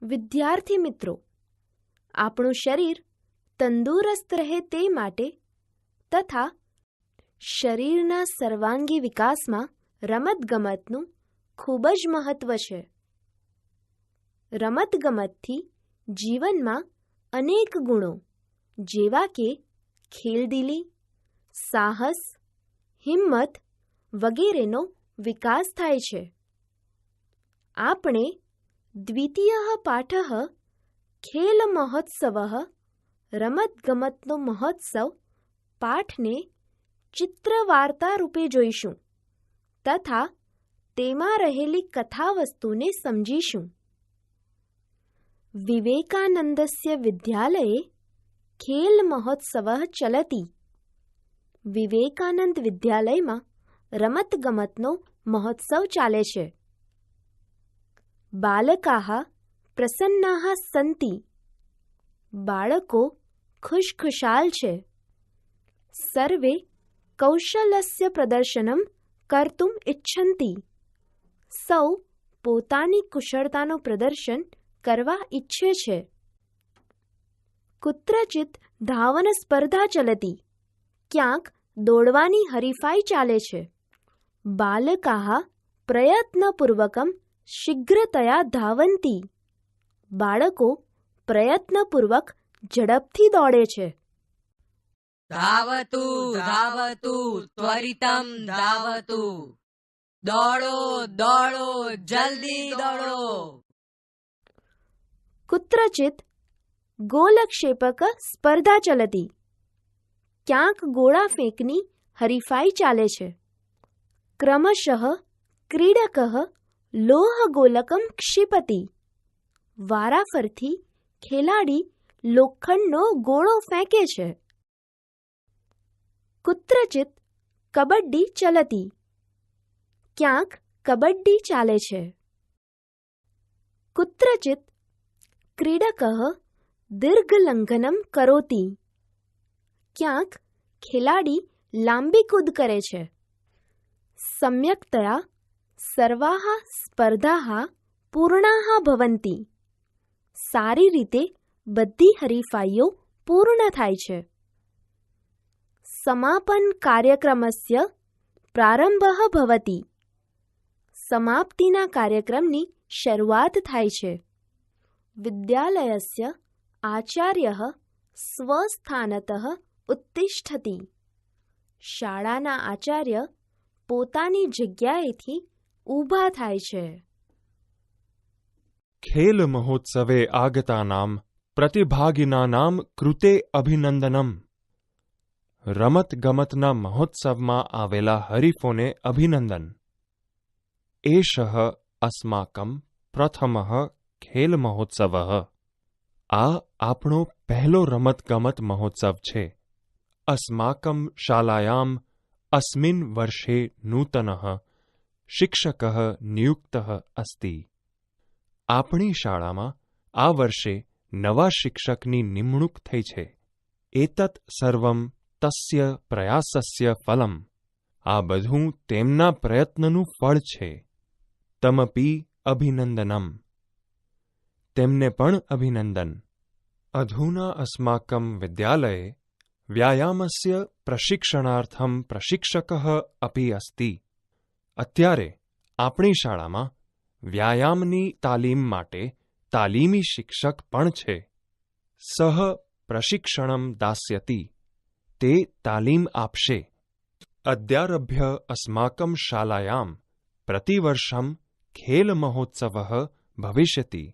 વિદ્યાર્થી મિત્રો, આપણું શરીર તંદુરસ્ત રહે તે માટે તથા શરીરના સર્વાંગી વિકાસમાં રમતગમતનું ખૂબ જ મહત્વ છે. રમતગમતથી જીવનમાં અનેક ગુણો જેવા કે ખેલદિલી, સાહસ, હિંમત વગેરેનો વિકાસ થાય છે. આપણે દ્વિતીયઃ પાઠઃ ખેલ મહોત્સવઃ રમતગમતનો મહોત્સવ પાઠને ચિત્રવાર્તા રૂપે જોઈશું તથા તેમાં રહેલી કથાવસ્તુને સમજીશું. વિવેકાનંદસ્ય વિદ્યાલયે ખેલ મહોત્સવઃ ચલતિ. વિવેકાનંદ વિદ્યાલયમાં રમતગમતનો મહોત્સવ ચાલે છે. બાલકાઃ પ્રસન્નાઃ સંતિ. બાળકો ખુશખુશાલ છે. સર્વે કૌશલસ્ય પ્રદર્શનમ કર્તુમ ઇચ્છન્તિ. સૌ પોતાની કુશળતાનું પ્રદર્શન કરવા ઈચ્છે છે. કુત્રચિત ધાવન સ્પર્ધા ચલતિ. ક્યાંક દોડવાની હરીફાઈ ચાલે છે. બાલકાઃ પ્રયત્નપૂર્વકમ શીઘ્રતયા ધાવન્તિ. બાળકો પ્રયત્નપૂર્વક ઝડપથી દોડે છે. ધાવતુ ધાવતુ ત્વરિતમ ધાવતુ. દોડો દોડો જલ્દી દોડો. કુત્રચિત ગોલક્ષેપક સ્પર્ધા ચલતિ. ક્યાંક ગોળા ફેંકની હરીફાઈ ચાલે છે. ક્રમશઃ ક્રીડકઃ લોહગોલકમ ક્ષિપતિ. વારાફરથી ખેલાડી લોખંડનો ગોળો ફેંકે છે. કુત્રચિત કબડ્ડી ચલતિ. ક્યાંક કબડ્ડી ચાલે છે. કુત્રચિત ક્રીડકઃ દીર્ઘલંઘનમ કરોતિ. ક્યાંક ખેલાડી લાંબી કૂદ કરે છે. સમ્યક્તયા સર્વાઃ સ્પર્ધાઃ પૂર્ણાઃ ભવન્તિ. સારી રીતે બધી હરીફાઈઓ પૂર્ણ થાય છે. સમાપન કાર્યક્રમસ્ય પ્રારંભઃ ભવતિ. સમાપ્તિના કાર્યક્રમની શરૂઆત થાય છે. વિદ્યાલયસ્ય આચાર્યઃ સ્વસ્થાનતઃ ઉત્તિષ્ઠતિ. શાળાના આચાર્ય પોતાની જગ્યાએથી ઊભા થાય છે. ખેલ મહોત્સવે આગતાનામ પ્રતિભાગિનાનામ કૃતે અભિનંદનમ. રમતગમતના મહોત્સવમાં આવેલા હરીફોને અભિનંદન. એષઃ અસ્માકં પ્રથમઃ ખેલ મહોત્સવઃ. આ આપણો પહેલો રમતગમત મહોત્સવ છે. અસ્માકં શાલાયામ અસ્મિન વર્ષે નૂતનઃ શિક્ષકઃ નિયુક્તઃ અસ્તિ. આપણી શાળામાં આ વર્ષે નવા શિક્ષકની નિમણૂક થઈ છે. એતત સર્વં તસ્ય પ્રયાસસ્ય ફલમ. આ બધું તેમના પ્રયત્નનું ફળ છે. તમપી અભિનંદનમ. તેમને પણ અભિનંદન. અધુના અસ્માકં વિદ્યાલયે વ્યાયામસ્ય પ્રશિક્ષણાર્થમ પ્રશિક્ષકઃ અપી અસ્તિ. અત્યારે આપણી શાળામાં વ્યાયામની તાલીમ માટે તાલીમી શિક્ષક પણ છે. સહ પ્રશિક્ષણમ દાસ્યતિ. તે તાલીમ આપશે. અદ્યારભ્ય અસ્માકં શાલાયામ પ્રતિવર્ષમ ખેલ મહોત્સવઃ ભવિષ્યતિ.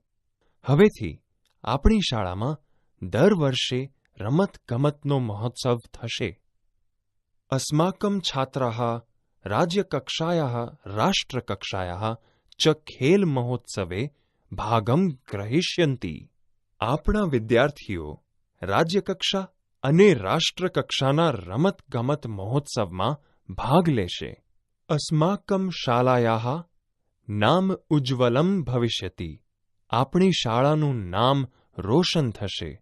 હવેથી આપણી શાળામાં દર વર્ષે રમતગમતનો મહોત્સવ થશે. અસ્માકં છાત્રાઃ રાજ્યકક્ષાયાઃ રાષ્ટ્રકક્ષાયાઃ ચ ખેલ મહોત્સવે ભાગમ ગ્રહિષ્યન્તિ. આપણા વિદ્યાર્થીઓ રાજ્યકક્ષા અને રાષ્ટ્રકક્ષાના રમતગમત મહોત્સવમાં ભાગ લેશે. અસ્માકં શાલાયાઃ નામ ઉજ્જવલમ ભવિષ્યતિ. આપણી શાળાનું નામ રોશન થશે.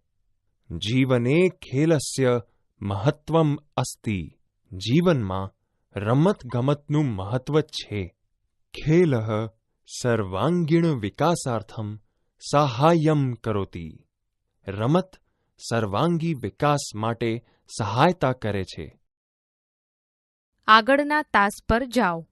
જીવને ખેલસ્ય મહત્વમ અસ્તિ. જીવનમાં રમતગમતનું મહત્વ છે. ખેલઃ સર્વાંગીણ વિકાસાર્થમ સાહાય્યમ કરોતિ. રમત સર્વાંગી વિકાસ માટે સહાયતા કરે છે. આગળના તાસ પર જાઓ.